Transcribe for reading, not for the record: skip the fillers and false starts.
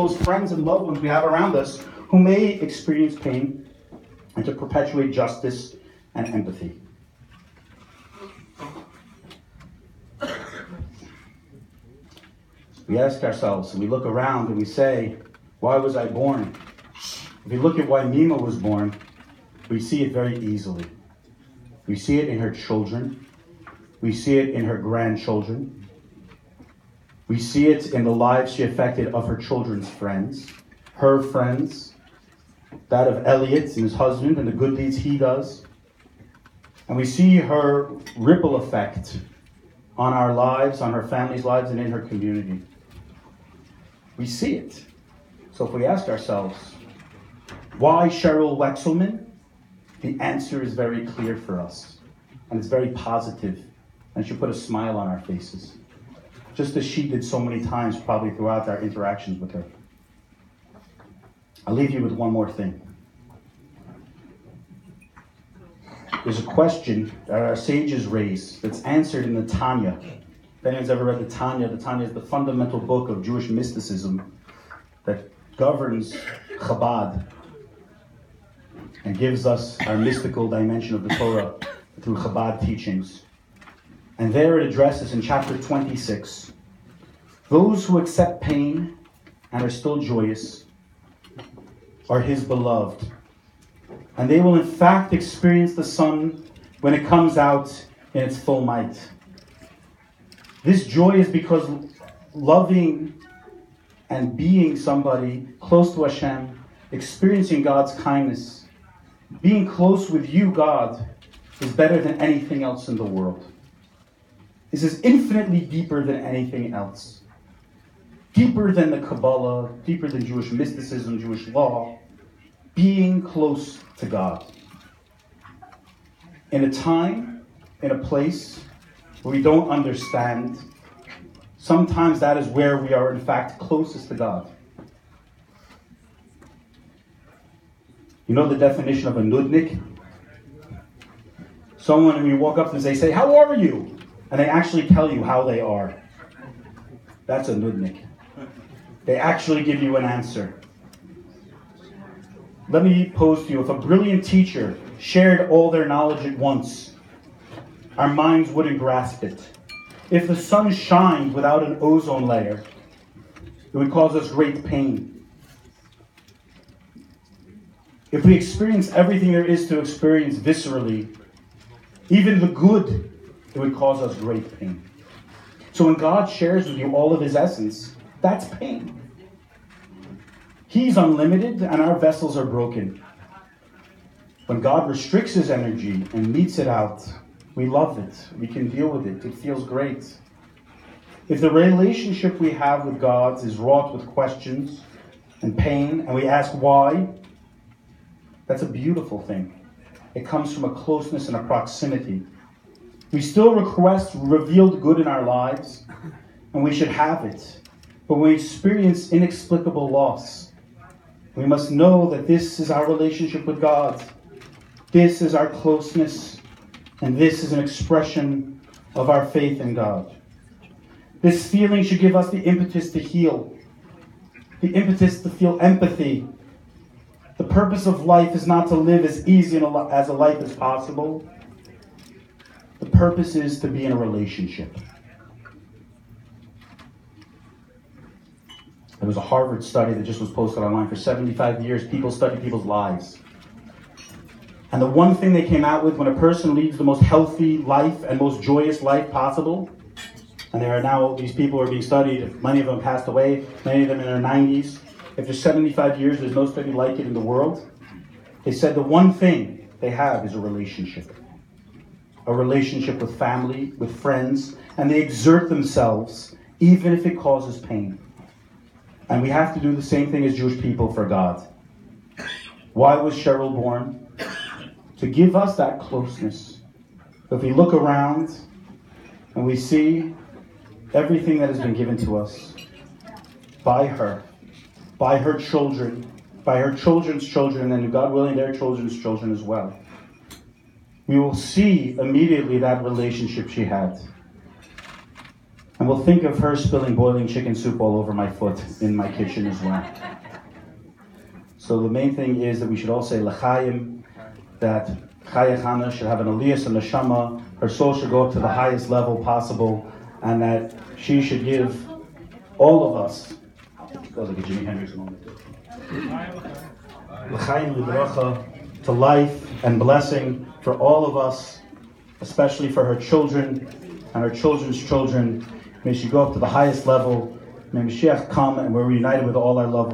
those friends and loved ones we have around us who may experience pain, and to perpetuate justice and empathy. We ask ourselves, and we look around and we say, why was I born? If we look at why Mima was born, we see it very easily. We see it in her children. We see it in her grandchildren. We see it in the lives she affected of her children's friends, her friends, that of Elliot and his husband and the good deeds he does. And we see her ripple effect on our lives, on her family's lives, and in her community. We see it. So if we ask ourselves, why Cheryl Wexelman? The answer is very clear for us. And it's very positive. And it should put a smile on our faces. Just as she did so many times probably throughout our interactions with her. I'll leave you with one more thing. There's a question that our sages raise that's answered in the Tanya. If anyone's ever read the Tanya is the fundamental book of Jewish mysticism that governs Chabad and gives us our mystical dimension of the Torah through Chabad teachings. And there it addresses in chapter 26, those who accept pain and are still joyous are his beloved. And they will in fact experience the sun when it comes out in its full might. This joy is because loving and being somebody close to Hashem, experiencing God's kindness, being close with you, God, is better than anything else in the world. This is infinitely deeper than anything else. Deeper than the Kabbalah, deeper than Jewish mysticism, Jewish law. Being close to God. In a time, in a place where we don't understand, sometimes that is where we are in fact closest to God. You know the definition of a nudnik? Someone, when you walk up to them, they say, how are you? And they actually tell you how they are. That's a nudnik. They actually give you an answer. Let me pose to you, if a brilliant teacher shared all their knowledge at once, our minds wouldn't grasp it. If the sun shined without an ozone layer, it would cause us great pain. If we experience everything there is to experience viscerally, even the good, it would cause us great pain. So when God shares with you all of his essence, that's pain. He's unlimited and our vessels are broken. When God restricts his energy and meets it out, we love it. We can deal with it. It feels great. If the relationship we have with God is wrought with questions and pain, and we ask why, that's a beautiful thing. It comes from a closeness and a proximity. We still request revealed good in our lives, and we should have it. But when we experience inexplicable loss, we must know that this is our relationship with God. This is our closeness, and this is an expression of our faith in God. This feeling should give us the impetus to heal, the impetus to feel empathy. The purpose of life is not to live as easy as a life as possible. The purpose is to be in a relationship. There was a Harvard study that just was posted online. For 75 years, people studied people's lives. And the one thing they came out with, when a person leads the most healthy life and most joyous life possible, and there are now these people who are being studied, many of them passed away, many of them in their 90s. After 75 years, there's no study like it in the world. They said the one thing they have is a relationship. A relationship with family, with friends, and they exert themselves, even if it causes pain. And we have to do the same thing as Jewish people for God. Why was Cheryl born? To give us that closeness. If we look around and we see everything that has been given to us by her children, by her children's children, and God willing, their children's children as well, we will see immediately that relationship she had. And we'll think of her spilling boiling chicken soup all over my foot in my kitchen as well. So the main thing is that we should all say L'chaim, that Chaya Chana should have an aliyah and neshama, her soul should go up to the highest level possible, and that she should give all of us, it goes like a Jimi Hendrix moment, L'chaim L'bracha, to life and blessing for all of us, especially for her children and her children's children. May she go up to the highest level. May Mashiach come and we're reunited with all our loved ones.